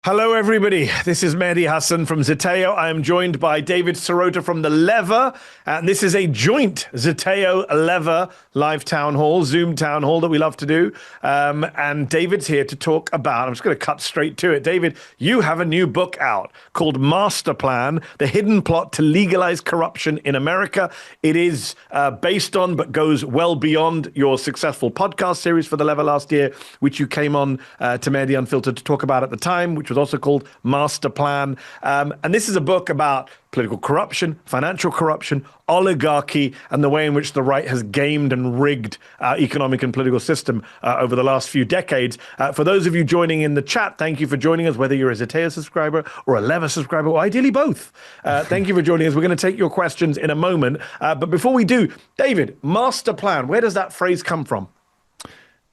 Hello, everybody. This is Mehdi Hasan from Zeteo. I am joined by David Sirota from The Lever, and this is a joint Zeteo-Lever live town hall, Zoom town hall that we love to do. And David's here to talk about, I'm just going to cut straight to it. David, you have a new book out called Master Plan, The Hidden Plot to Legalize Corruption in America. It is based on, but goes well beyond your successful podcast series for The Lever last year, which you came on to Mehdi Unfiltered to talk about at the time, which was also called Master Plan. And this is a book about political corruption, financial corruption, oligarchy, and the way in which the right has gamed and rigged our economic and political system over the last few decades. For those of you joining in the chat, thank you for joining us, whether you're a Zeteo subscriber or a Lever subscriber, or ideally both. Thank you for joining us. We're going to take your questions in a moment. But before we do, David, Master Plan, where does that phrase come from?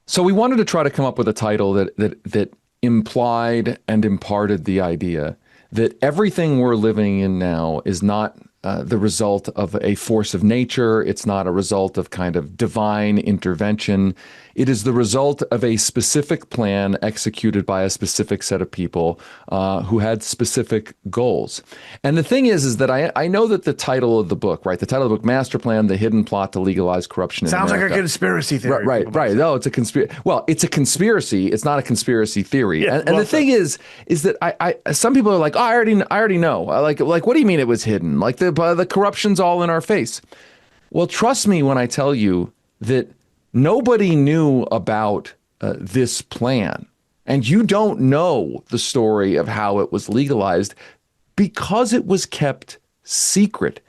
So we wanted to try to come up with a title that implied and imparted the idea that everything we're living in now is not the result of a force of nature. It's not a result of kind of divine intervention. It is the result of a specific plan executed by a specific set of people who had specific goals. And the thing is that I know that the title of the book, right? The title of the book, Master Plan, The Hidden Plot to Legalize Corruption in America. Sounds like a conspiracy theory. Right. No, it's a conspiracy. Well, it's a conspiracy. It's not a conspiracy theory. Yeah, and the thing is that I some people are like, oh, I already know. Like, what do you mean it was hidden? Like the corruption's all in our face. Well, trust me when I tell you that nobody knew about this plan, and you don't know the story of how it was legalized because it was kept secret.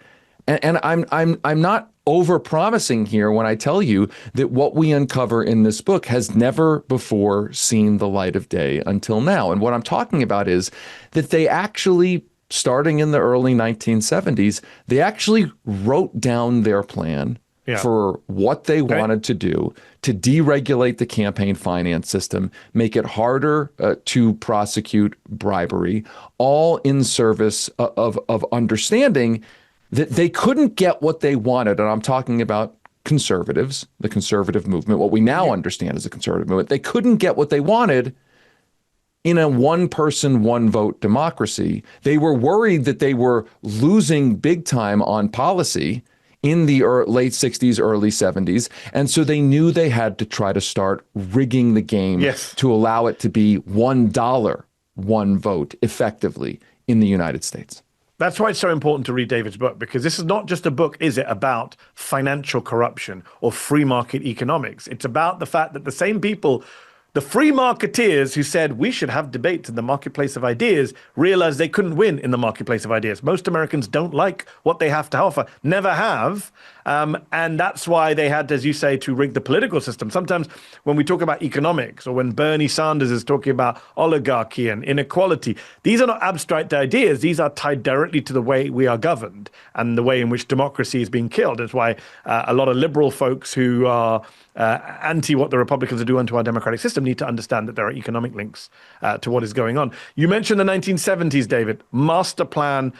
And I'm not over-promising here when I tell you that what we uncover in this book has never before seen the light of day until now. And what I'm talking about is that they actually, starting in the early 1970s, they actually wrote down their plan for what they wanted to do to deregulate the campaign finance system, make it harder to prosecute bribery, all in service of understanding that they couldn't get what they wanted. And I'm talking about conservatives, the conservative movement, what we now understand as a conservative movement. They couldn't get what they wanted in a one-person, one-vote democracy. They were worried that they were losing big time on policy in the late 60s, early 70s. And so they knew they had to try to start rigging the game to allow it to be $1, one vote effectively in the United States. That's why it's so important to read David's book, because this is not just a book, is it, about financial corruption or free market economics. It's about the fact that the same people, the free marketeers who said we should have debates in the marketplace of ideas, realized they couldn't win in the marketplace of ideas. Most Americans don't like what they have to offer, never have. And that's why they had, as you say, to rig the political system. Sometimes when we talk about economics, or when Bernie Sanders is talking about oligarchy and inequality, these are not abstract ideas. These are tied directly to the way we are governed and the way in which democracy is being killed. That's why a lot of liberal folks who are anti what the Republicans are doing to our democratic system need to understand that there are economic links to what is going on. You mentioned the 1970s, David. Master Plan.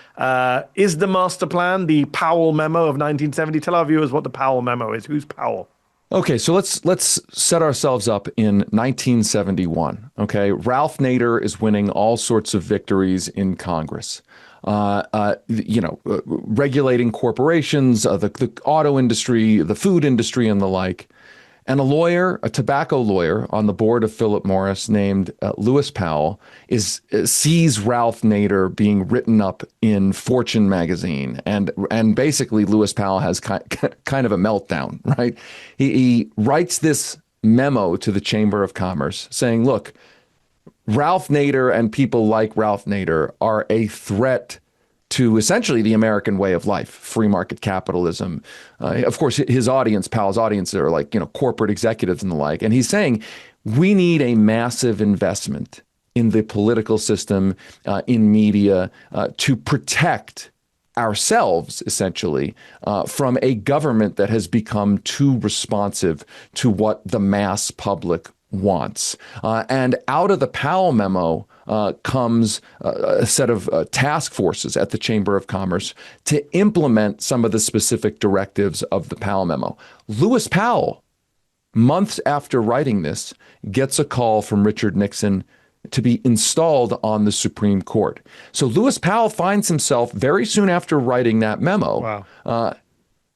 Is the Master Plan the Powell memo of 1970? Tell our viewers what the Powell memo is. Who's Powell? Okay, so let's set ourselves up in 1971. Okay, Ralph Nader is winning all sorts of victories in Congress. Regulating corporations, the auto industry, the food industry, and the like. And a lawyer, a tobacco lawyer on the board of Philip Morris named Lewis Powell sees Ralph Nader being written up in Fortune magazine. And basically Lewis Powell has kind of a meltdown, right? He writes this memo to the Chamber of Commerce saying, look, Ralph Nader and people like Ralph Nader are a threat to essentially the American way of life, free market capitalism. Of course, his audience, Powell's audience, are like, corporate executives and the like. And he's saying we need a massive investment in the political system, in media, to protect ourselves, essentially, from a government that has become too responsive to what the mass public wants. And out of the Powell memo comes a set of task forces at the Chamber of Commerce to implement some of the specific directives of the Powell memo. Lewis Powell, months after writing this, gets a call from Richard Nixon to be installed on the Supreme Court. So Lewis Powell finds himself very soon after writing that memo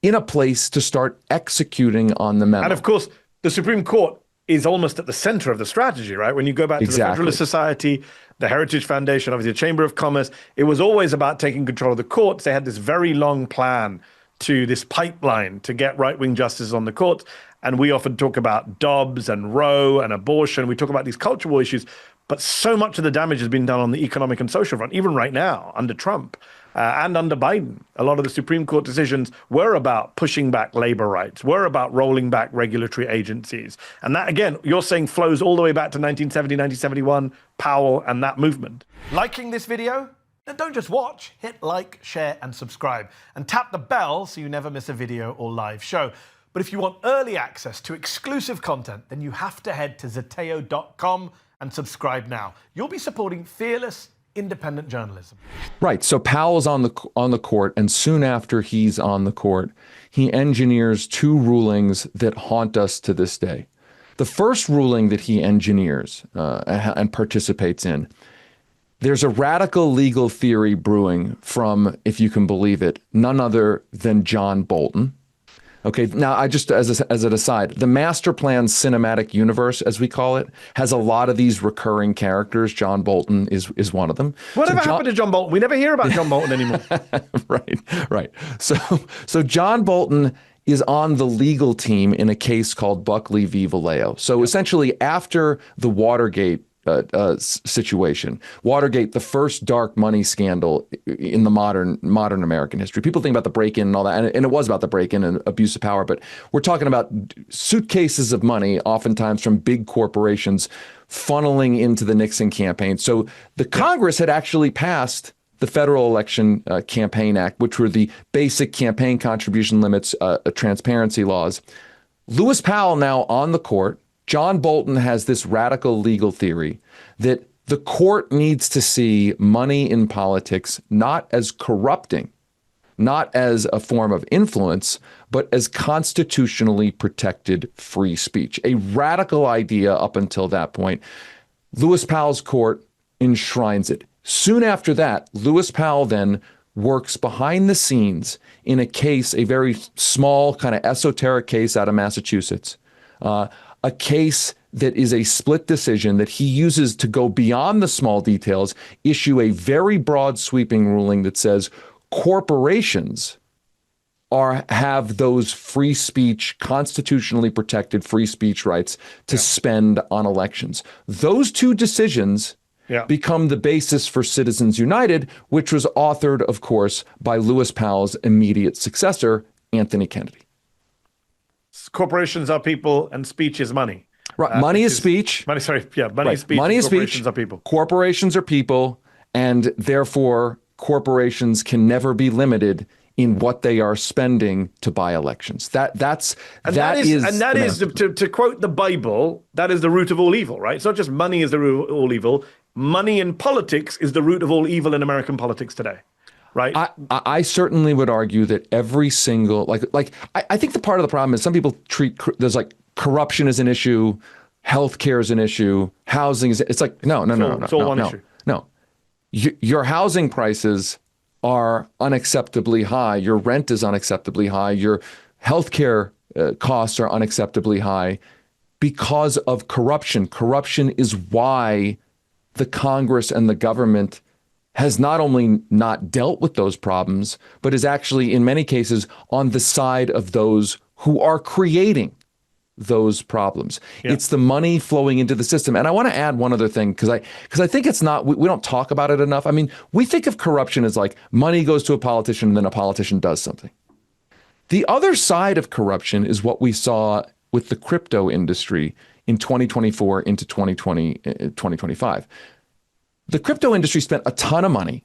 in a place to start executing on the memo. And of course, the Supreme Court is almost at the center of the strategy, right? When you go back to the Federalist Society, the Heritage Foundation, obviously the Chamber of Commerce, it was always about taking control of the courts. They had this very long plan to this pipeline to get right-wing justices on the courts. And we often talk about Dobbs and Roe and abortion. We talk about these cultural issues, but so much of the damage has been done on the economic and social front, even right now under Trump and under Biden. A lot of the Supreme Court decisions were about pushing back labor rights, were about rolling back regulatory agencies. And that, again, you're saying flows all the way back to 1970, 1971, Powell and that movement. Liking this video? Then don't just watch, hit like, share and subscribe and tap the bell so you never miss a video or live show. But if you want early access to exclusive content, then you have to head to zeteo.com and subscribe now. You'll be supporting fearless, independent journalism. Right. So Powell's on the court, and soon after he's on the court, he engineers two rulings that haunt us to this day. The first ruling that he engineers and participates in, there's a radical legal theory brewing from, if you can believe it, none other than John Bolton. Okay, now I just, as an aside, the master plan cinematic universe, as we call it, has a lot of these recurring characters. John Bolton is one of them. Whatever happened to John Bolton? We never hear about John Bolton anymore. Right. So John Bolton is on the legal team in a case called Buckley v. Vallejo. So essentially, after the Watergate situation. Watergate, the first dark money scandal in the modern American history. People think about the break-in and all that, and it was about the break-in and abuse of power, but we're talking about suitcases of money, oftentimes from big corporations, funneling into the Nixon campaign. So the Congress had actually passed the Federal Election Campaign Act, which were the basic campaign contribution limits, transparency laws. Lewis Powell now on the court. John Bolton has this radical legal theory that the court needs to see money in politics not as corrupting, not as a form of influence, but as constitutionally protected free speech. A radical idea up until that point. Lewis Powell's court enshrines it. Soon after that, Lewis Powell then works behind the scenes in a case, a very small, kind of esoteric case out of Massachusetts, a case that is a split decision that he uses to go beyond the small details, issue a very broad sweeping ruling that says corporations have those free speech, constitutionally protected free speech rights to spend on elections. Those two decisions become the basis for Citizens United, which was authored, of course, by Lewis Powell's immediate successor, Anthony Kennedy. Corporations are people and speech is money. Right. Money is speech. Money, sorry. Yeah. Money is speech. Money is speech. Corporations are people. Corporations are people. And therefore, corporations can never be limited in what they are spending to buy elections. That is to quote the Bible, that is the root of all evil, right? It's not just money is the root of all evil. Money in politics is the root of all evil in American politics today. Right. I certainly would argue that every single I think the part of the problem is some people treat there's like corruption as an issue, healthcare is an issue, housing is it's like no. It's all one issue. No, your housing prices are unacceptably high. Your rent is unacceptably high. Your healthcare costs are unacceptably high because of corruption. Corruption is why the Congress and the government has not only not dealt with those problems, but is actually, in many cases, on the side of those who are creating those problems. Yeah. It's the money flowing into the system. And I want to add one other thing, because I think it's not, we don't talk about it enough. I mean, we think of corruption as like money goes to a politician and then a politician does something. The other side of corruption is what we saw with the crypto industry in 2024 into 2025. The crypto industry spent a ton of money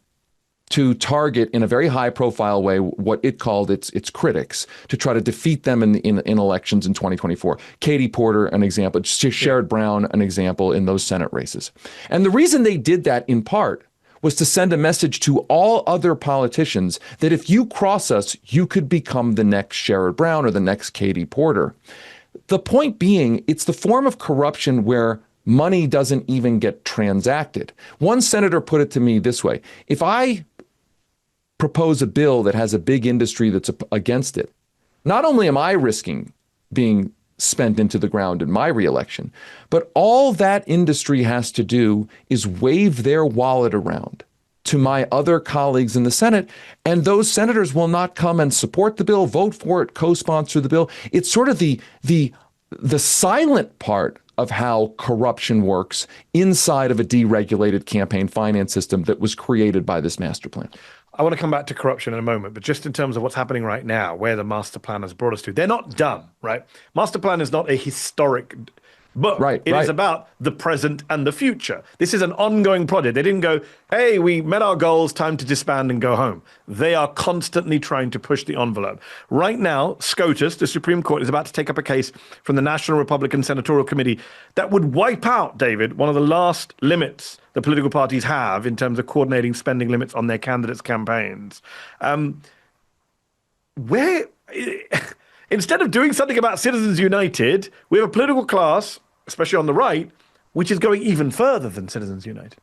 to target in a very high profile way what it called its critics to try to defeat them in elections in 2024. Katie Porter, an example, Sherrod Brown, an example in those Senate races. And the reason they did that in part was to send a message to all other politicians that if you cross us, you could become the next Sherrod Brown or the next Katie Porter. The point being, it's the form of corruption where money doesn't even get transacted. One senator put it to me this way: if I propose a bill that has a big industry that's against it, not only am I risking being spent into the ground in my reelection, but all that industry has to do is wave their wallet around to my other colleagues in the Senate, and those senators will not come and support the bill, vote for it, co-sponsor the bill. It's sort of the silent part of how corruption works inside of a deregulated campaign finance system that was created by this master plan. I want to come back to corruption in a moment, but just in terms of what's happening right now, where the master plan has brought us to, they're not done, right? Master plan is not a historic book. Right, It is about the present and the future. This is an ongoing project. They didn't go, hey, we met our goals, time to disband and go home. They are constantly trying to push the envelope. Right now, SCOTUS, the Supreme Court, is about to take up a case from the National Republican Senatorial Committee that would wipe out, David, one of the last limits the political parties have in terms of coordinating spending limits on their candidates' campaigns. Instead of doing something about Citizens United, we have a political class, especially on the right, which is going even further than Citizens United.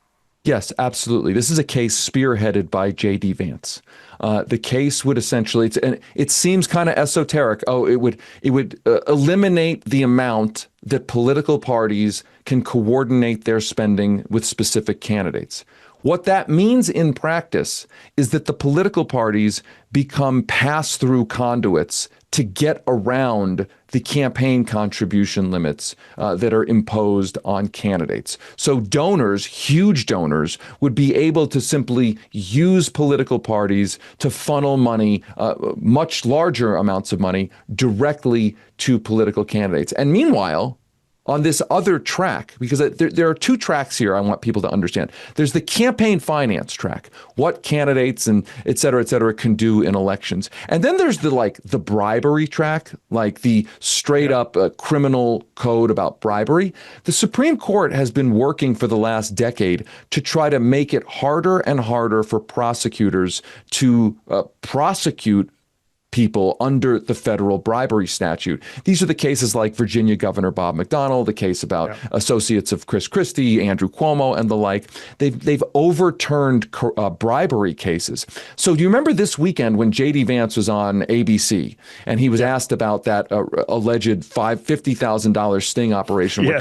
Yes, absolutely. This is a case spearheaded by J.D. Vance. The case would essentially, and it seems kind of esoteric. Oh, it would eliminate the amount that political parties can coordinate their spending with specific candidates. What that means in practice is that the political parties become pass-through conduits to get around the campaign contribution limits that are imposed on candidates. So donors, huge donors, would be able to simply use political parties to funnel money, much larger amounts of money, directly to political candidates. And meanwhile, on this other track, because there are two tracks here I want people to understand. There's the campaign finance track, what candidates and et cetera, can do in elections. And then there's the bribery track, like the straight up criminal code about bribery. The Supreme Court has been working for the last decade to try to make it harder and harder for prosecutors to prosecute people under the federal bribery statute. These are the cases like Virginia Governor Bob McDonnell, the case about associates of Chris Christie, Andrew Cuomo, and the like. They've overturned bribery cases. So do you remember this weekend when J.D. Vance was on ABC and he was asked about that alleged $50,000 sting operation where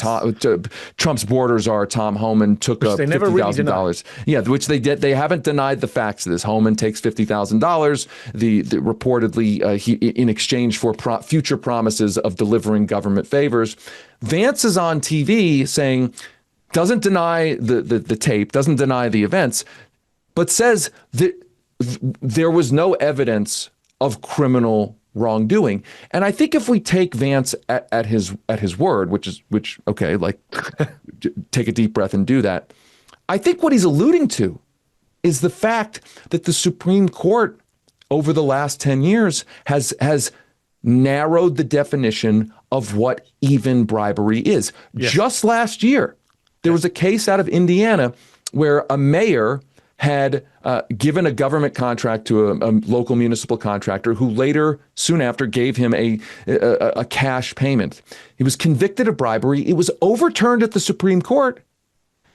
Trump's border czar Tom Homan took $50,000. Yeah, which they did. They haven't denied the facts of this. Homan takes $50,000. The reportedly in exchange for future promises of delivering government favors. Vance is on TV saying, doesn't deny the tape, doesn't deny the events, but says that there was no evidence of criminal wrongdoing. And I think if we take Vance at his word, which okay, like take a deep breath and do that, I think what he's alluding to is the fact that the Supreme Court over the last 10 years has narrowed the definition of what even bribery is. Yes. Just last year, there was a case out of Indiana where a mayor had given a government contract to a local municipal contractor who later, soon after, gave him a cash payment. He was convicted of bribery. It was overturned at the Supreme Court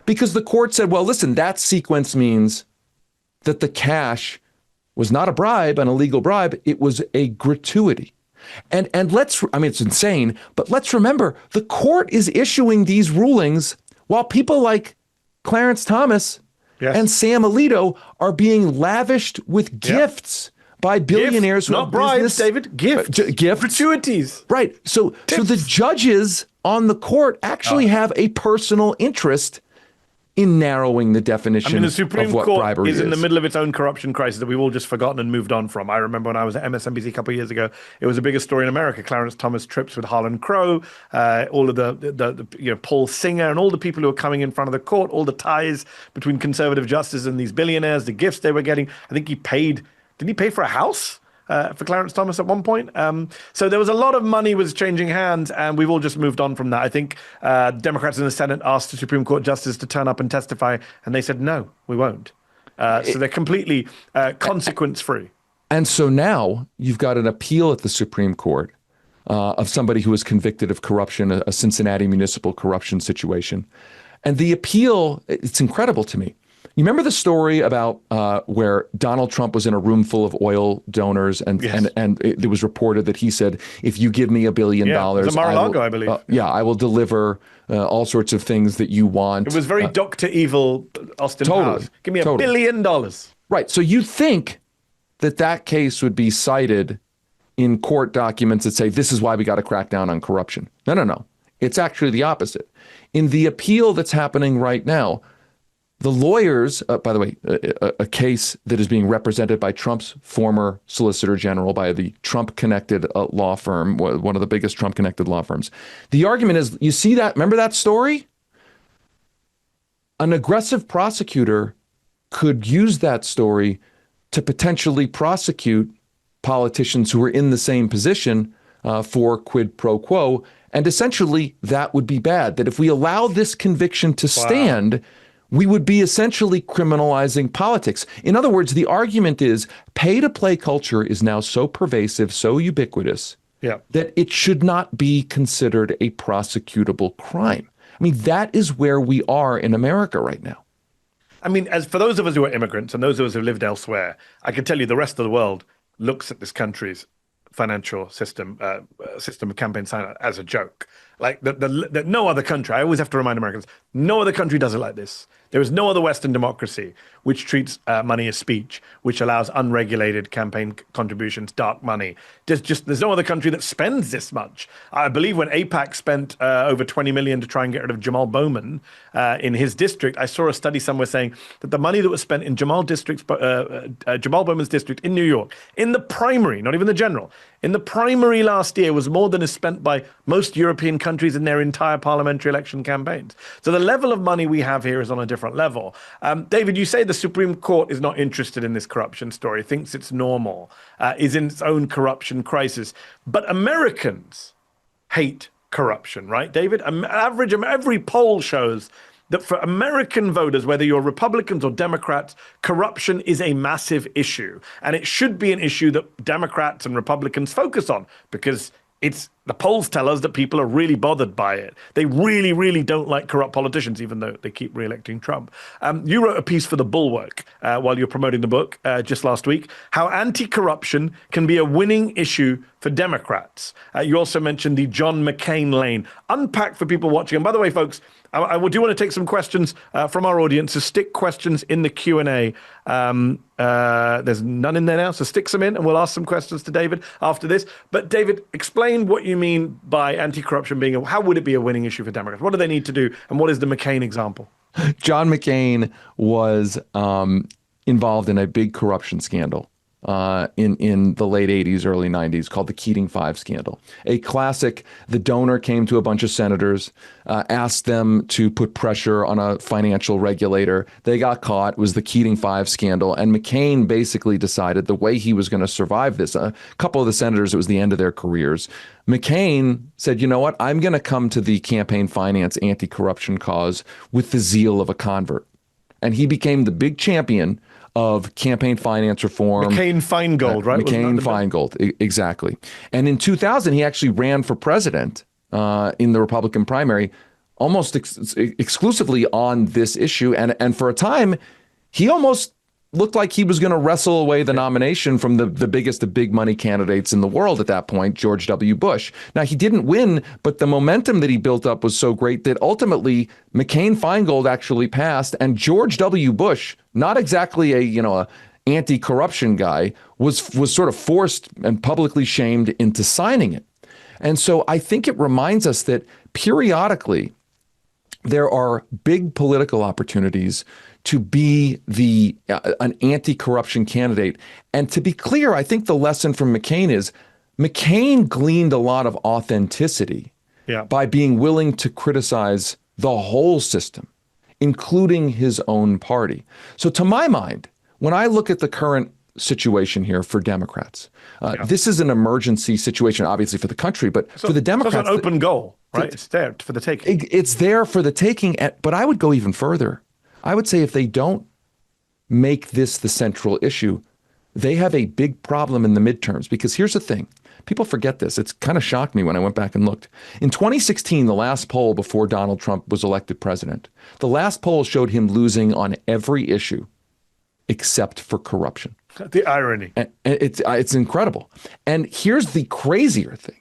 because the court said, well, listen, that sequence means that the cash was not a bribe, an illegal bribe. It was a gratuity. And it's insane, but let's remember, the court is issuing these rulings while people like Clarence Thomas and Sam Alito are being lavished with gifts by billionaires. Gifts, not bribes, David. Gifts. Gifts. Gratuities. Right. So the judges on the court actually have a personal interest in narrowing the definition the Supreme of what Court bribery is in the middle of its own corruption crisis that we've all just forgotten and moved on from. I remember when I was at MSNBC a couple of years ago, it was the biggest story in America. Clarence Thomas trips with Harlan Crow, all of the Paul Singer, and all the people who were coming in front of the court, all the ties between conservative justices and these billionaires, the gifts they were getting. I think didn't he pay for a house? For Clarence Thomas at one point. So there was a lot of money was changing hands, and we've all just moved on from that. I think Democrats in the Senate asked the Supreme Court justice to turn up and testify, and they said, no, we won't. So they're completely consequence-free. And so now you've got an appeal at the Supreme Court of somebody who was convicted of corruption, a Cincinnati municipal corruption situation. And the appeal, it's incredible to me. You remember the story about where Donald Trump was in a room full of oil donors, and it was reported that he said, "If you give me $1 billion, it was Mar-a-Lago, I believe. I will deliver all sorts of things that you want." It was very Dr. Evil, Austin Powers. Give me $1 billion. Right. So you think that case would be cited in court documents that say this is why we got to crack down on corruption? No. It's actually the opposite. In the appeal that's happening right now, the lawyers, by the way, a case that is being represented by Trump's former Solicitor General, by the Trump-connected law firm, one of the biggest Trump-connected law firms. The argument is, you see that? Remember that story? An aggressive prosecutor could use that story to potentially prosecute politicians who are in the same position for quid pro quo. And essentially, that would be bad. That if we allow this conviction to stand, we would be essentially criminalizing politics. In other words, the argument is pay-to-play culture is now so pervasive, so ubiquitous, that it should not be considered a prosecutable crime. I mean, that is where we are in America right now. I mean, as for those of us who are immigrants and those of us who lived elsewhere, I can tell you the rest of the world looks at this country's financial system of campaign sign as a joke. Like that no other country, I always have to remind Americans, no other country does it like this. There is no other Western democracy which treats money as speech, which allows unregulated campaign contributions, dark money. There's no other country that spends this much. I believe when AIPAC spent over 20 million to try and get rid of Jamal Bowman in his district, I saw a study somewhere saying that the money that was spent in Jamal Bowman's district in New York, in the primary, not even the general, in the primary last year was more than is spent by most European countries in their entire parliamentary election campaigns. So the level of money we have here is on a different level. David, you say the Supreme Court is not interested in this corruption story, thinks it's normal, is in its own corruption crisis. But Americans hate corruption, right, David? Every poll shows that for American voters, whether you're Republicans or Democrats, corruption is a massive issue. And it should be an issue that Democrats and Republicans focus on, because the polls tell us that people are really bothered by it. They really, really don't like corrupt politicians, even though they keep re-electing Trump. You wrote a piece for The Bulwark while you were promoting the book just last week, how anti-corruption can be a winning issue for Democrats. You also mentioned the John McCain lane. Unpack for people watching. And by the way, folks, I do want to take some questions from our audience, so stick questions in the Q&A. There's none in there now, so stick some in and we'll ask some questions to David after this. But David, explain what you mean by anti-corruption being how would it be a winning issue for Democrats? What do they need to do? And what is the McCain example? John McCain was involved in a big corruption scandal in the late 80s, early 90s, called the Keating Five scandal. A classic. The donor came to a bunch of senators, asked them to put pressure on a financial regulator. They got caught. It was the Keating Five scandal. And McCain basically decided the way he was going to survive this. A couple of the senators, it was the end of their careers. McCain said, you know what? I'm going to come to the campaign finance anti-corruption cause with the zeal of a convert. And he became the big champion of campaign finance reform. McCain-Feingold, right? McCain-Feingold, exactly. And in 2000, he actually ran for president in the Republican primary, almost exclusively on this issue. And for a time, he almost looked like he was going to wrestle away the nomination from the biggest of big money candidates in the world at that point, George W. Bush. Now, he didn't win, but the momentum that he built up was so great that ultimately McCain-Feingold actually passed, and George W. Bush, not exactly a anti-corruption guy, was sort of forced and publicly shamed into signing it. And so I think it reminds us that periodically there are big political opportunities to be an anti-corruption candidate. And to be clear, I think the lesson from McCain is McCain gleaned a lot of authenticity by being willing to criticize the whole system, including his own party. So to my mind, when I look at the current situation here for Democrats, this is an emergency situation, obviously, for the country, but for the Democrats. So it's an open goal, right? It's there for the taking. It's there for the taking, but I would go even further. I would say if they don't make this the central issue, they have a big problem in the midterms. Because here's the thing. People forget this. It's kind of shocked me when I went back and looked. In 2016, the last poll before Donald Trump was elected president, the last poll showed him losing on every issue except for corruption. The irony. And it's incredible. And here's the crazier thing.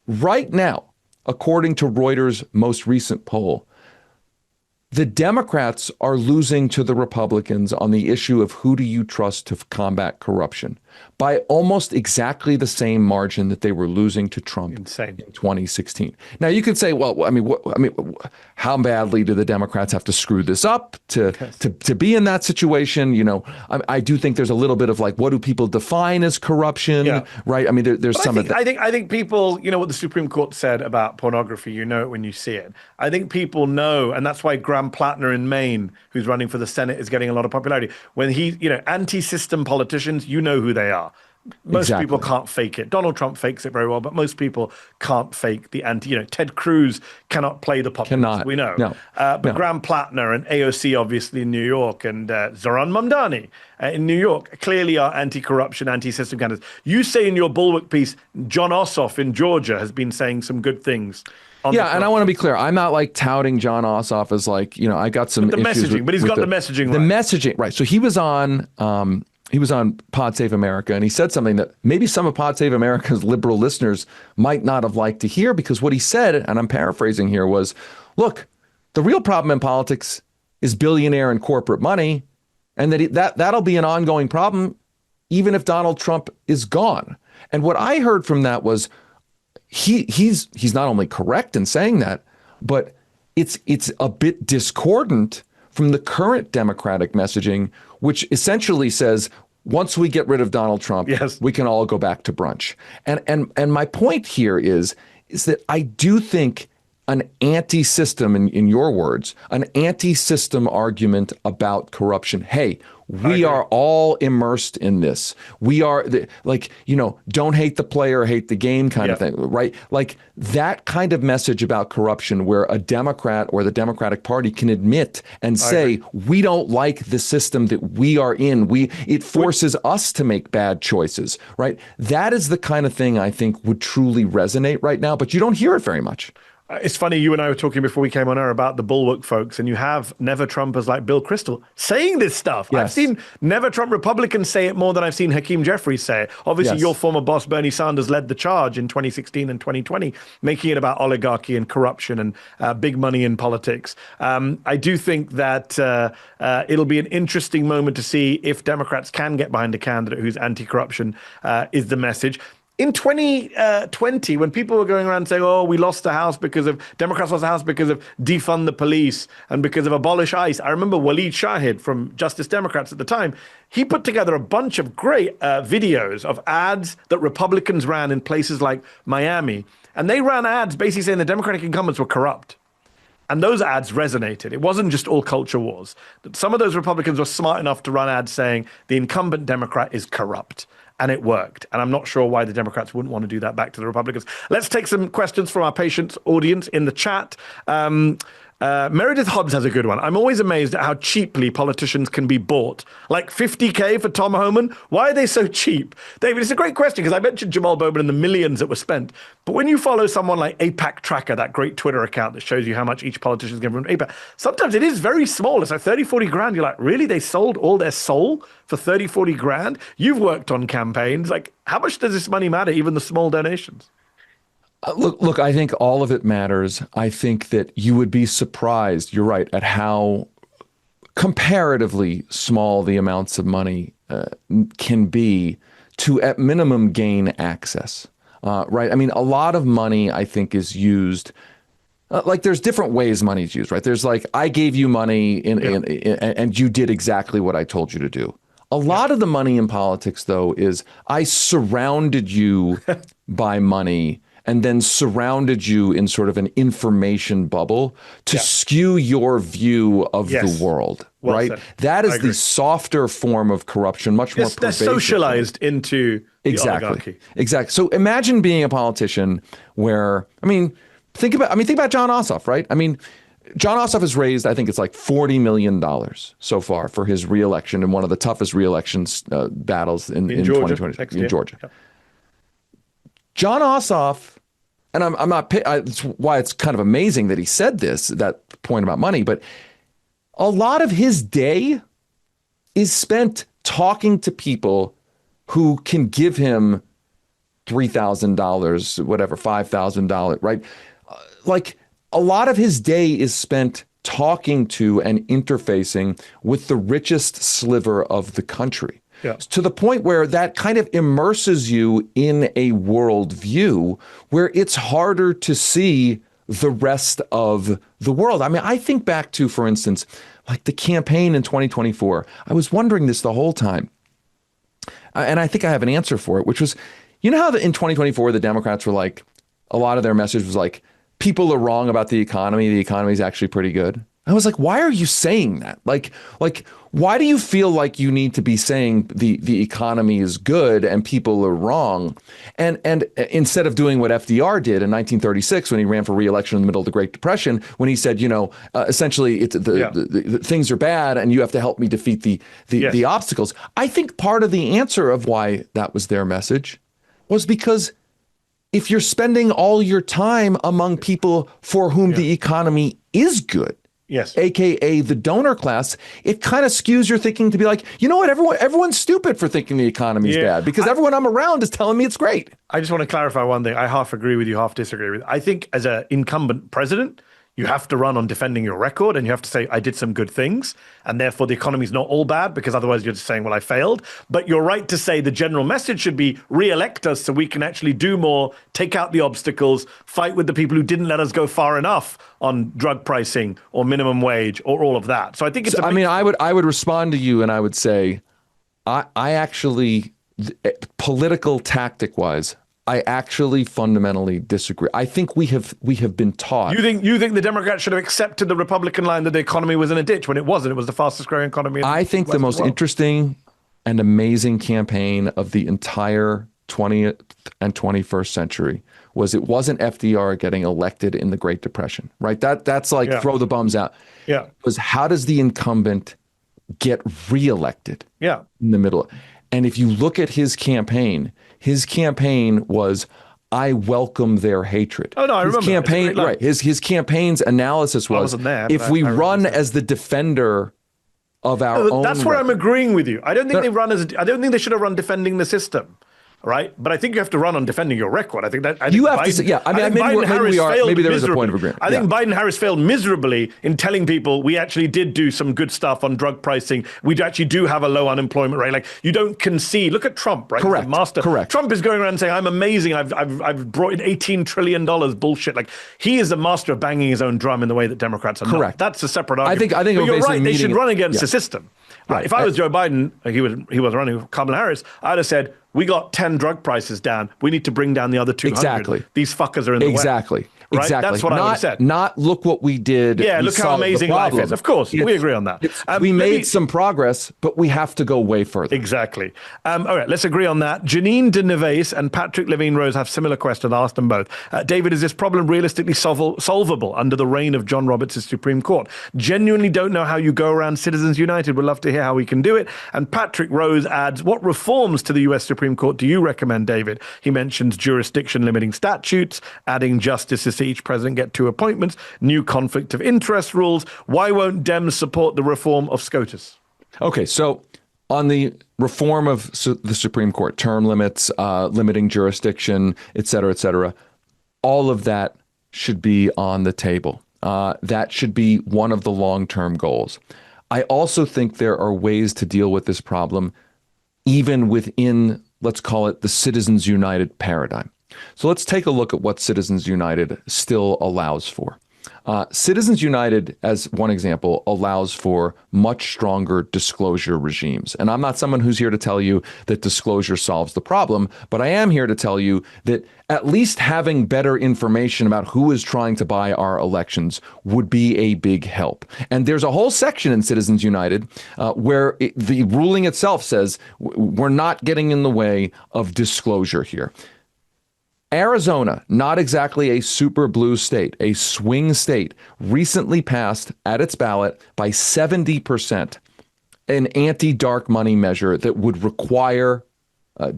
Right now, according to Reuters' most recent poll, the Democrats are losing to the Republicans on the issue of who do you trust to combat corruption by almost exactly the same margin that they were losing to Trump in 2016. Now, you could say, well, how badly do the Democrats have to screw this up to be in that situation? You know, I do think there's a little bit of like, what do people define as corruption, right? I mean, there's some of that. I think people, you know what the Supreme Court said about pornography, you know it when you see it. I think people know, and that's why Graham Plattner in Maine, who's running for the Senate, is getting a lot of popularity. When anti-system politicians, you know who they are. Most people can't fake it. Donald Trump fakes it very well, but most people can't fake the Ted Cruz cannot play the populist. We know. But Graham Plattner and AOC, obviously, in New York, and Zoran Mamdani in New York, clearly are anti-corruption, anti-system candidates. You say in your Bulwark piece, John Ossoff in Georgia has been saying some good things. Yeah, and I want to be clear. I'm not like touting John Ossoff as like, I got some issues messaging, but he's got the messaging right. The messaging, right. So he was on Pod Save America, and he said something that maybe some of Pod Save America's liberal listeners might not have liked to hear, because what he said, and I'm paraphrasing here, was, look, the real problem in politics is billionaire and corporate money, and that'll be an ongoing problem even if Donald Trump is gone. And what I heard from that was, he's not only correct in saying that, but it's a bit discordant from the current Democratic messaging, which essentially says, once we get rid of Donald Trump, we can all go back to brunch. And my point here is that I do think an anti-system, in your words, an anti-system argument about corruption. Hey, we are all immersed in this. We are don't hate the player, hate the game kind of thing, right? Like that kind of message about corruption, where a Democrat or the Democratic Party can admit and say, we don't like the system that we are in. It forces us to make bad choices, right? That is the kind of thing I think would truly resonate right now, but you don't hear it very much. It's funny, you and I were talking before we came on air about the Bulwark folks, and you have Never Trumpers like Bill Kristol saying this stuff. I've seen Never Trump Republicans say it more than I've seen Hakeem Jeffries say it. Obviously, your former boss, Bernie Sanders, led the charge in 2016 and 2020, making it about oligarchy and corruption and big money in politics. I do think that it'll be an interesting moment to see if Democrats can get behind a candidate who's anti-corruption, is the message. In 2020, when people were going around saying, we lost the House Democrats lost the House because of defund the police and because of abolish ICE. I remember Waleed Shahid from Justice Democrats at the time. He put together a bunch of great videos of ads that Republicans ran in places like Miami. And they ran ads basically saying the Democratic incumbents were corrupt. And those ads resonated. It wasn't just all culture wars. Some of those Republicans were smart enough to run ads saying the incumbent Democrat is corrupt. And it worked. And I'm not sure why the Democrats wouldn't want to do that back to the Republicans. Let's take some questions from our patient audience in the chat. Meredith Hobbs has a good one. I'm always amazed at how cheaply politicians can be bought. Like $50K for Tom Homan? Why are they so cheap? David, it's a great question, because I mentioned Jamal Bowman and the millions that were spent. But when you follow someone like AIPAC Tracker, that great Twitter account that shows you how much each politician is given from AIPAC, sometimes it is very small. It's like 30, 40 grand. You're like, really? They sold all their soul for 30, 40 grand? You've worked on campaigns. Like, how much does this money matter, even the small donations? Look, I think all of it matters. I think that you would be surprised, you're right, at how comparatively small the amounts of money can be to, at minimum, gain access, right? I mean, a lot of money, I think, is used, like there's different ways money is used, right? There's like, I gave you money and you did exactly what I told you to do. A lot of the money in politics, though, is I surrounded you by money and then surrounded you in sort of an information bubble to skew your view of the world, right? That is the softer form of corruption, much more pervasive. They're socialized into the oligarchy. Exactly. So imagine being a politician where, think about John Ossoff, right? I mean, John Ossoff has raised, I think it's like $40 million so far for his reelection in one of the toughest reelections battles in 2020 in Georgia. Yeah. John Ossoff, and I'm not, it's why it's kind of amazing that he said this, that point about money, but a lot of his day is spent talking to people who can give him $3,000, whatever, $5,000, right? Like a lot of his day is spent talking to and interfacing with the richest sliver of the country. Yeah. To the point where that kind of immerses you in a worldview where it's harder to see the rest of the world. I mean, I think back to, for instance, like the campaign in 2024. I was wondering this the whole time. And I think I have an answer for it, which was, you know how in 2024, the Democrats were like, a lot of their message was like, people are wrong about the economy. The economy is actually pretty good. I was like, why are you saying that? Like, why do you feel like you need to be saying the economy is good and people are wrong? And instead of doing what FDR did in 1936 when he ran for re-election in the middle of the Great Depression, when he said, essentially the things are bad and you have to help me defeat the obstacles. I think part of the answer of why that was their message was because if you're spending all your time among people for whom the economy is good, yes, AKA the donor class, it kind of skews your thinking to be like, you know what, everyone's stupid for thinking the economy is bad because everyone I'm around is telling me it's great. I just want to clarify one thing. I half agree with you, half disagree with you. I think as an incumbent president, you have to run on defending your record and you have to say, I did some good things. And therefore, the economy is not all bad because otherwise you're just saying, well, I failed. But you're right to say the general message should be re-elect us so we can actually do more, take out the obstacles, fight with the people who didn't let us go far enough on drug pricing or minimum wage or all of that. So I think it's I would respond to you and I would say, I actually, political tactic wise, I actually fundamentally disagree. I think we have been taught. You think the Democrats should have accepted the Republican line that the economy was in a ditch when it wasn't? It was the fastest growing economy. I think the most interesting and amazing campaign of the entire 20th and 21st century was it wasn't FDR getting elected in the Great Depression, right? That's like throw the bums out. Yeah. It was how does the incumbent get reelected? Yeah. In the middle. And if you look at his campaign was, I welcome their hatred. Oh, no, I remember. Campaign, right. His campaign's analysis was, if we run as the defender of our own. That's where I'm agreeing with you. I don't think I don't think they should have run defending the system. Right, but I think you have to run on defending your record. I think that you have to. Yeah, I mean, maybe there is a point of agreement. I think Biden-Harris failed miserably in telling people we actually did do some good stuff on drug pricing. We actually do have a low unemployment rate. Like you don't concede. Look at Trump, right? Correct. Correct. Trump is going around saying, "I'm amazing. I've brought in $18 trillion bullshit." Like he is a master of banging his own drum in the way that Democrats are. Correct. Not. That's a separate argument. I think you're right. They should run against the system. Right. If I was Joe Biden, he was running Kamala Harris, I'd have said, we got 10 drug prices down. We need to bring down the other 200. Exactly. These fuckers are in the way. Exactly. Right? Exactly. That's what I would have said. Not look what we did. Yeah, look how amazing life is. Of course, we agree on that. We made some progress, but we have to go way further. Exactly. All right, let's agree on that. Janine de Neves and Patrick Levine-Rose have similar questions. I'll ask them both. David, is this problem realistically solvable under the reign of John Roberts' Supreme Court? Genuinely don't know how you go around Citizens United. Would love to hear how we can do it. And Patrick Rose adds, what reforms to the US Supreme Court do you recommend, David? He mentions jurisdiction limiting statutes, adding justices to each president get 2 appointments, new conflict of interest rules. Why won't Dems support the reform of SCOTUS? Okay, so on the reform of the Supreme Court, term limits, limiting jurisdiction, et cetera, all of that should be on the table. That should be one of the long-term goals. I also think there are ways to deal with this problem even within, let's call it, the Citizens United paradigm. So let's take a look at what Citizens United still allows for. Citizens United, as one example, allows for much stronger disclosure regimes. And I'm not someone who's here to tell you that disclosure solves the problem, but I am here to tell you that at least having better information about who is trying to buy our elections would be a big help. And there's a whole section in Citizens United where the ruling itself says we're not getting in the way of disclosure here. Arizona, not exactly a super blue state, a swing state, recently passed at its ballot by 70% an anti-dark money measure that would require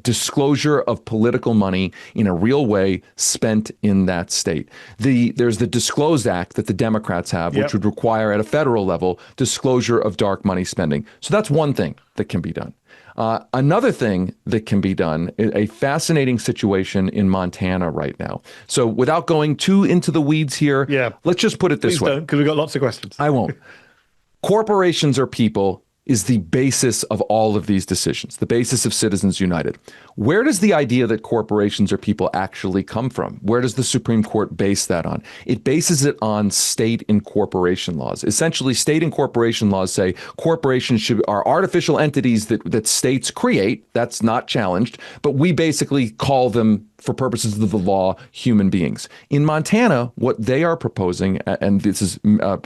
disclosure of political money in a real way spent in that state. There's the Disclose Act that the Democrats have, which would require at a federal level disclosure of dark money spending. So that's one thing that can be done. Another thing that can be done, a fascinating situation in Montana right now. So without going too into the weeds here, let's just put it this way. Because we've got lots of questions. I won't. Corporations are people is the basis of all of these decisions, the basis of Citizens United. Where does the idea that corporations are people actually come from? Where does the Supreme Court base that on? It bases it on state incorporation laws. Essentially, state incorporation laws say corporations are artificial entities that states create. That's not challenged, but we basically call them, for purposes of the law, human beings. In Montana, what they are proposing, and this is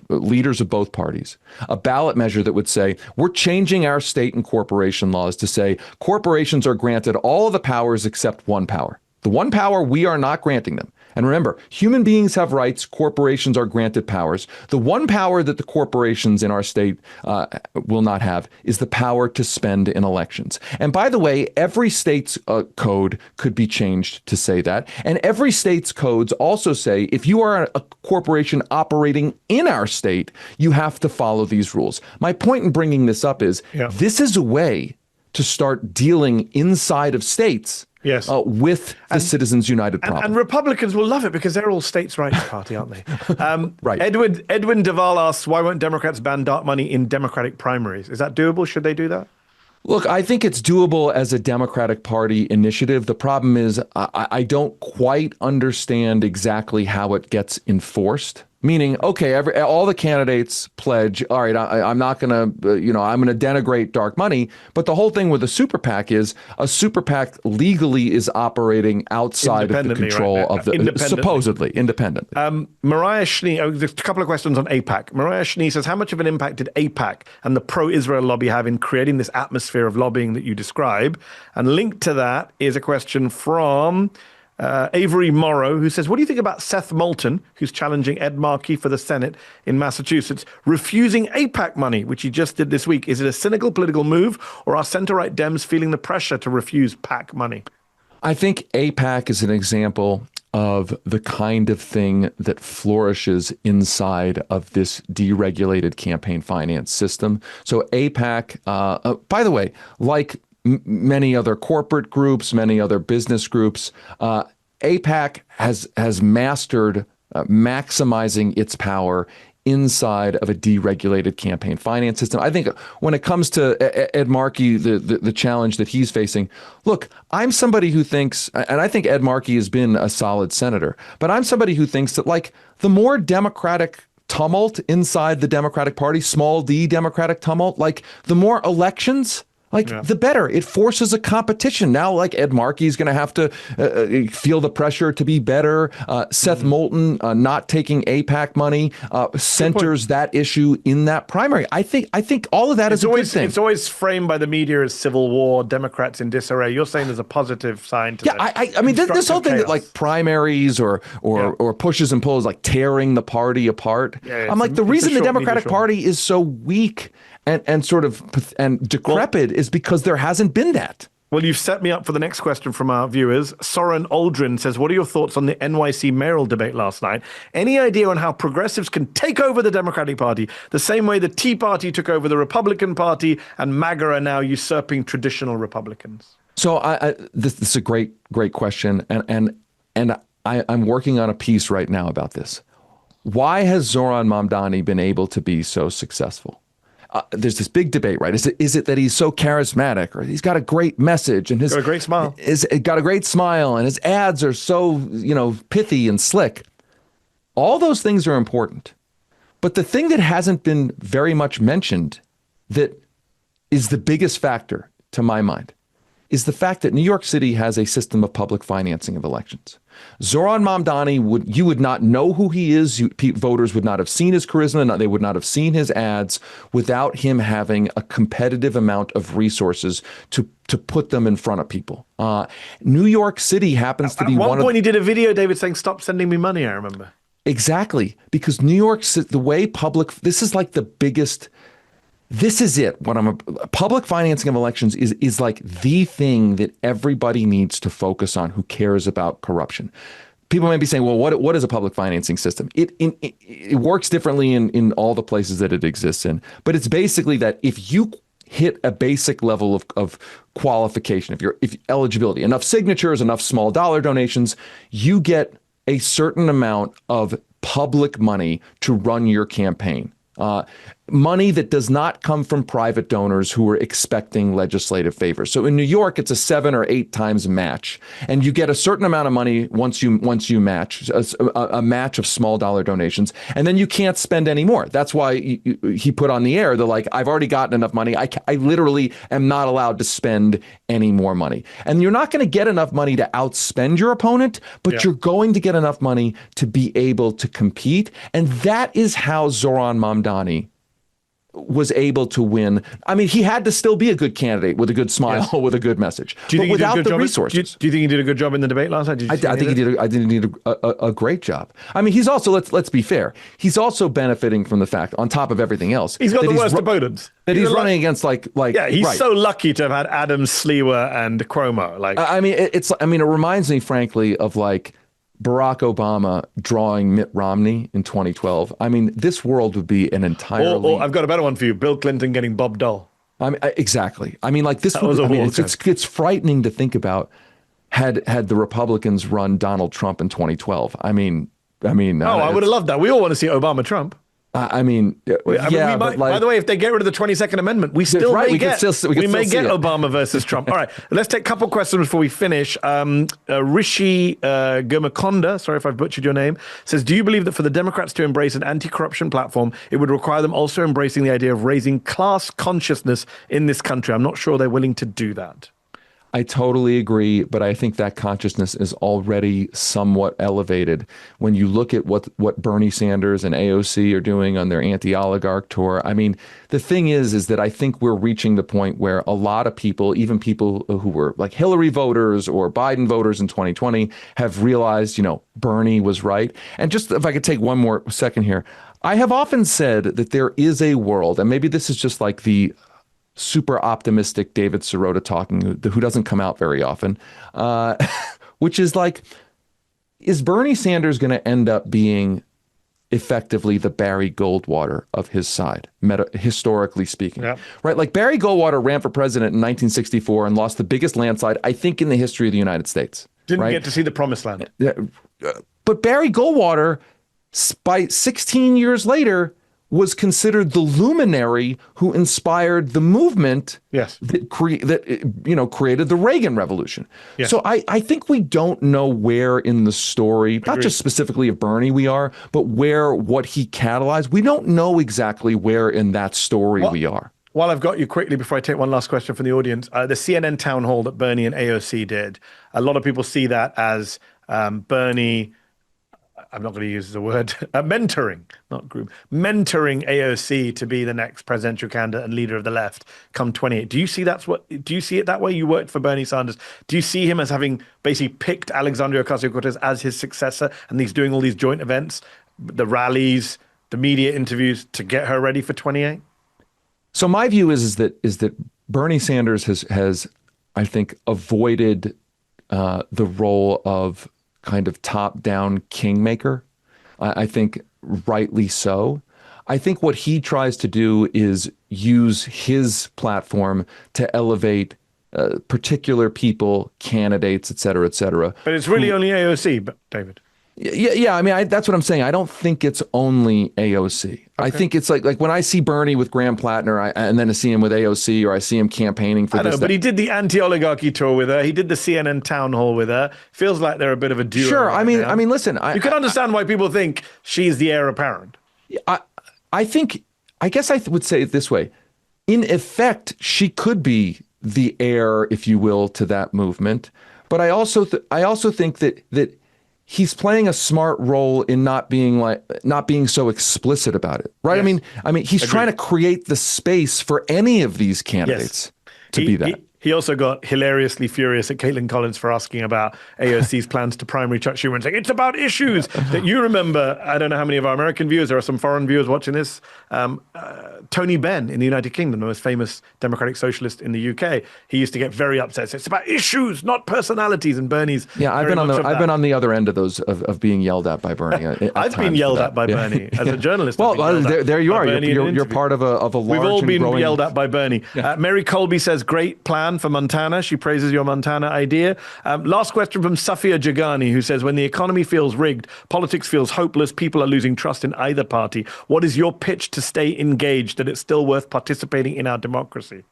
leaders of both parties, a ballot measure that would say, we're changing our state incorporation laws to say corporations are granted all of the powers except one power. The one power we are not granting them. And remember, human beings have rights, corporations are granted powers. The one power that the corporations in our state will not have is the power to spend in elections. And by the way, every state's code could be changed to say that. And every state's codes also say if you are a corporation operating in our state, you have to follow these rules. My point in bringing this up is this is a way to start dealing inside of states with the Citizens United problem. And Republicans will love it because they're all states' rights party, aren't they? Right. Edwin Duval asks, why won't Democrats ban dark money in Democratic primaries? Is that doable? Should they do that? Look, I think it's doable as a Democratic Party initiative. The problem is I don't quite understand exactly how it gets enforced. Meaning, okay, all the candidates pledge, all right, I'm not going to, I'm going to denigrate dark money. But the whole thing with a super PAC is a super PAC legally is operating outside of the control of the, supposedly, independently. Mariah Schnee, there's a couple of questions on AIPAC. Mariah Schnee says, how much of an impact did AIPAC and the pro-Israel lobby have in creating this atmosphere of lobbying that you describe? And linked to that is a question from Avery Morrow, who says, what do you think about Seth Moulton, who's challenging Ed Markey for the Senate in Massachusetts, refusing AIPAC money, which he just did this week? Is it a cynical political move, or are center-right Dems feeling the pressure to refuse PAC money? I think AIPAC is an example of the kind of thing that flourishes inside of this deregulated campaign finance system. So AIPAC, by the way, like many other corporate groups, many other business groups, AIPAC has mastered maximizing its power inside of a deregulated campaign finance system. I think when it comes to Ed Markey, the challenge that he's facing, look, I'm somebody who thinks, and I think Ed Markey has been a solid senator, but I'm somebody who thinks that like the more Democratic tumult inside the Democratic Party, small d Democratic tumult, like the more elections, the better. It forces a competition. Now, like Ed Markey's going to have to feel the pressure to be better. Seth Moulton not taking AIPAC money centers that issue in that primary. I think all of that is a good thing. It's always framed by the media as civil war, Democrats in disarray. You're saying there's a positive sign to I mean, this whole thing that like primaries or pushes and pulls, like tearing the party apart. I'm like, the reason the Democratic Party is so weak and sort of decrepit is because there hasn't been that. Well, you've set me up for the next question from our viewers. Soren Aldrin says, what are your thoughts on the NYC mayoral debate last night? Any idea on how progressives can take over the Democratic Party the same way the Tea Party took over the Republican Party and MAGA are now usurping traditional Republicans? So this is a great question. And I'm working on a piece right now about this. Why has Zoran Mamdani been able to be so successful? There's this big debate, right? Is it that he's so charismatic, or he's got a great message and got a great smile? Got a great smile, and his ads are so pithy and slick. All those things are important, but the thing that hasn't been very much mentioned, that is the biggest factor to my mind, is the fact that New York City has a system of public financing of elections. Zoran Mamdani you would not know who he is. Voters would not have seen his charisma. They would not have seen his ads without him having a competitive amount of resources to put them in front of people. New York City happens to be one of... At one point he did a video, David, saying, stop sending me money, I remember. Exactly. Because New York City, the way this is like the biggest this is it. Public financing of elections is like the thing that everybody needs to focus on who cares about corruption. People may be saying, well, what is a public financing system? It works differently in all the places that it exists in. But it's basically that if you hit a basic level of qualification, if eligibility, enough signatures, enough small dollar donations, you get a certain amount of public money to run your campaign. Money that does not come from private donors who are expecting legislative favors. So in New York, it's a 7 or 8 times match, and you get a certain amount of money once you match a match of small dollar donations, and then you can't spend any more. That's why he put on the air, I've already gotten enough money. I literally am not allowed to spend any more money. And you're not going to get enough money to outspend your opponent, but you're going to get enough money to be able to compete. And that is how Zoran Mamdani was able to win. I mean, he had to still be a good candidate with a good smile, with a good message. Do you think without the resources, do you think he did a good job in the debate last night? I think he did a great job. I mean, he's also, let's be fair, he's also benefiting from the fact, on top of everything else, he's got the worst opponents. That he's running against he's so lucky to have had Adam Sliwa and Cuomo. It reminds me, frankly, of Barack Obama drawing Mitt Romney in 2012. I mean, this world would be an entirely... I've got a better one for you. Bill Clinton getting Bob Dole. I mean, exactly. I mean, it's frightening to think about had the Republicans run Donald Trump in 2012. I would have loved that. We all want to see Obama-Trump. By the way, if they get rid of the 22nd Amendment, we may get Obama versus Trump. All right, let's take a couple questions before we finish. Rishi Gurmakonda, sorry if I've butchered your name, says, do you believe that for the Democrats to embrace an anti-corruption platform, it would require them also embracing the idea of raising class consciousness in this country? I'm not sure they're willing to do that. I totally agree, but I think that consciousness is already somewhat elevated. When you look at what Bernie Sanders and AOC are doing on their anti-oligarch tour, I mean, the thing is that I think we're reaching the point where a lot of people, even people who were like Hillary voters or Biden voters in 2020, have realized, Bernie was right. And just if I could take one more second here, I have often said that there is a world, and maybe this is just like the super optimistic David Sirota talking, who doesn't come out very often, which is is Bernie Sanders going to end up being effectively the Barry Goldwater of his side, historically speaking? Yeah. Right? Barry Goldwater ran for president in 1964 and lost the biggest landslide, I think, in the history of the United States. Didn't get to see the promised land. But Barry Goldwater, by 16 years later, was considered the luminary who inspired the movement that created the Reagan Revolution. Yes. So I think we don't know where in the story, not just specifically of Bernie we are, but what he catalyzed. We don't know exactly where in that story we are. While I've got you, quickly, before I take one last question from the audience, the CNN town hall that Bernie and AOC did, a lot of people see that as Bernie... I'm not going to use the word mentoring, not group, mentoring AOC to be the next presidential candidate and leader of the left come 28. Do you see do you see it that way? You worked for Bernie Sanders. Do you see him as having basically picked Alexandria Ocasio-Cortez as his successor, and he's doing all these joint events, the rallies, the media interviews to get her ready for 28? So my view is that Bernie Sanders has I think avoided the role of kind of top-down kingmaker. I think rightly so. I think what he tries to do is use his platform to elevate particular people, candidates, et cetera, et cetera. But it's really only AOC, David. Yeah. I mean, that's what I'm saying. I don't think it's only AOC. Okay. I think it's like when I see Bernie with Graham Plattner, and then I see him with AOC, or I see him campaigning for this. But he did the anti-oligarchy tour with her. He did the CNN town hall with her. Feels like they're a bit of a duo. Sure. I mean, listen. You can understand why people think she's the heir apparent. I guess I would say it this way. In effect, she could be the heir, if you will, to that movement. But I also think that he's playing a smart role in not being so explicit about it, right? Yes. I mean, he's trying to create the space for any of these candidates to be that. He also got hilariously furious at Caitlin Collins for asking about AOC's plans to primary Chuck Schumer and saying, it's about issues that you remember. I don't know how many of our American viewers, there are some foreign viewers watching this. Tony Benn in the United Kingdom, the most famous democratic socialist in the UK, he used to get very upset. So it's about issues, not personalities. And Bernie's I've been on the other end of those of being yelled at by Bernie. I've been yelled at by Bernie as a journalist. Well, there you are. You're part of a large. We've all been growing... yelled at by Bernie. Mary Colby says, great plan for Montana. She praises your Montana idea. Last question from Safia Jagani, who says, when the economy feels rigged, politics feels hopeless, people are losing trust in either party. What is your pitch to stay engaged, that it's still worth participating in our democracy?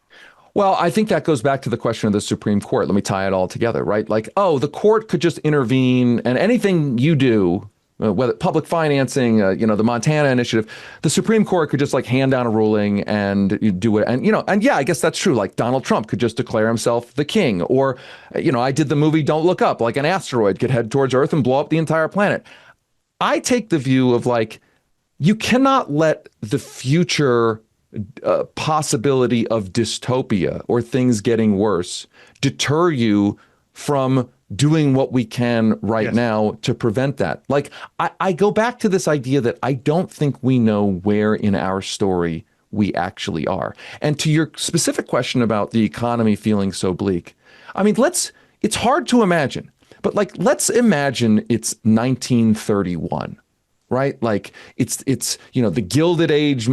Well, I think that goes back to the question of the Supreme Court. Let me tie it all together, right? Like, the court could just intervene, and anything you do, whether public financing, the Montana initiative, the Supreme Court could just like hand down a ruling and you do it. And I guess that's true. Like Donald Trump could just declare himself the king, or, I did the movie Don't Look Up, like an asteroid could head towards Earth and blow up the entire planet. I take the view of like, you cannot let the future possibility of dystopia or things getting worse deter you from doing what we can right now to prevent that. Like, I go back to this idea that I don't think we know where in our story we actually are. And to your specific question about the economy feeling so bleak, I mean, it's hard to imagine, but like, let's imagine it's 1931. Right? Like it's the Gilded Age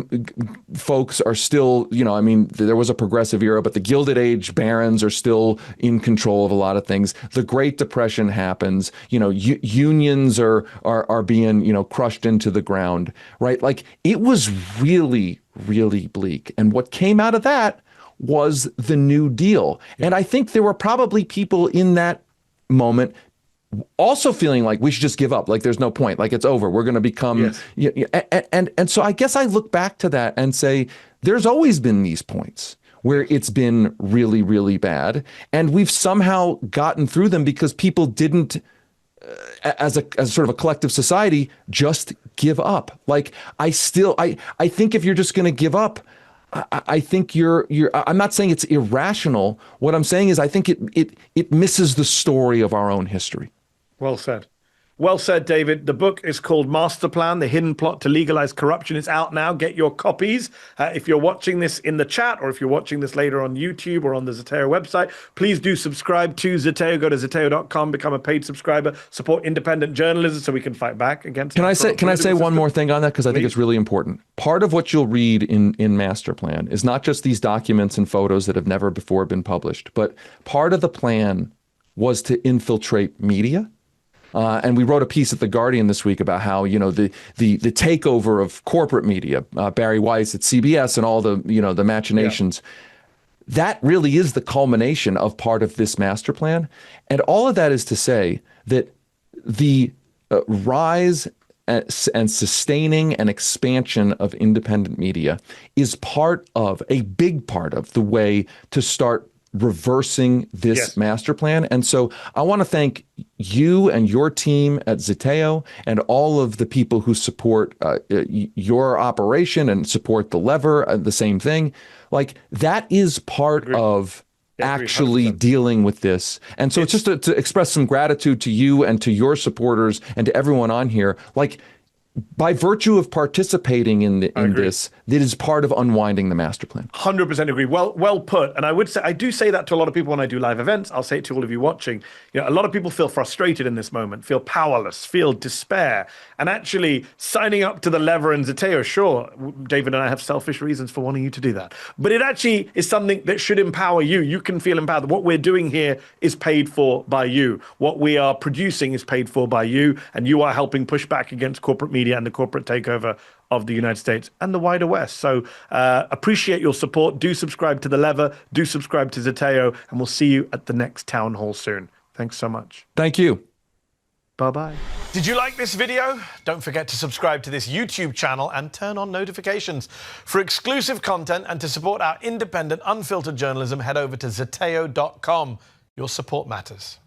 folks are still, there was a progressive era, but the Gilded Age barons are still in control of a lot of things. The Great Depression happens, unions are being, crushed into the ground, right? Like it was really, really bleak. And what came out of that was the New Deal. Yeah. And I think there were probably people in that moment also feeling like we should just give up, like there's no point, like it's over, we're going to become, and so I guess I look back to that and say, there's always been these points where it's been really, really bad, and we've somehow gotten through them because people didn't, as sort of a collective society, just give up. Like I think if you're just going to give up, I think I'm not saying it's irrational. What I'm saying is I think it misses the story of our own history. Well said. Well said, David. The book is called Master Plan, The Hidden Plot to Legalize Corruption. It's out now. Get your copies. If you're watching this in the chat, or if you're watching this later on YouTube or on the Zeteo website, please do subscribe to Zeteo. Go to zeteo.com, become a paid subscriber, support independent journalism so we can fight back against. Can I say one more thing on that? Because I think it's really important. Part of what you'll read in Master Plan is not just these documents and photos that have never before been published, but part of the plan was to infiltrate media. And we wrote a piece at The Guardian this week about how, the takeover of corporate media, Barry Weiss at CBS and all the machinations, that really is the culmination of part of this master plan. And all of that is to say that the rise and sustaining and expansion of independent media is a big part of the way to start reversing this master plan. And so I want to thank you and your team at Zeteo and all of the people who support your operation and support the lever, the same thing. Like that is part of actually dealing with this. And so it's just to express some gratitude to you and to your supporters and to everyone on here. Like, by virtue of participating in this, that is part of unwinding the master plan. 100% agree. Well put. And I do say that to a lot of people when I do live events. I'll say it to all of you watching. A lot of people feel frustrated in this moment, feel powerless, feel despair. And actually signing up to the lever and Zeteo, sure, David and I have selfish reasons for wanting you to do that. But it actually is something that should empower you. You can feel empowered. What we're doing here is paid for by you. What we are producing is paid for by you. And you are helping push back against corporate media and the corporate takeover of the United States and the wider West. So appreciate your support. Do subscribe to The Lever. Do subscribe to Zeteo. And we'll see you at the next town hall soon. Thanks so much. Thank you. Bye-bye. Did you like this video? Don't forget to subscribe to this YouTube channel and turn on notifications. For exclusive content and to support our independent, unfiltered journalism, head over to zeteo.com. Your support matters.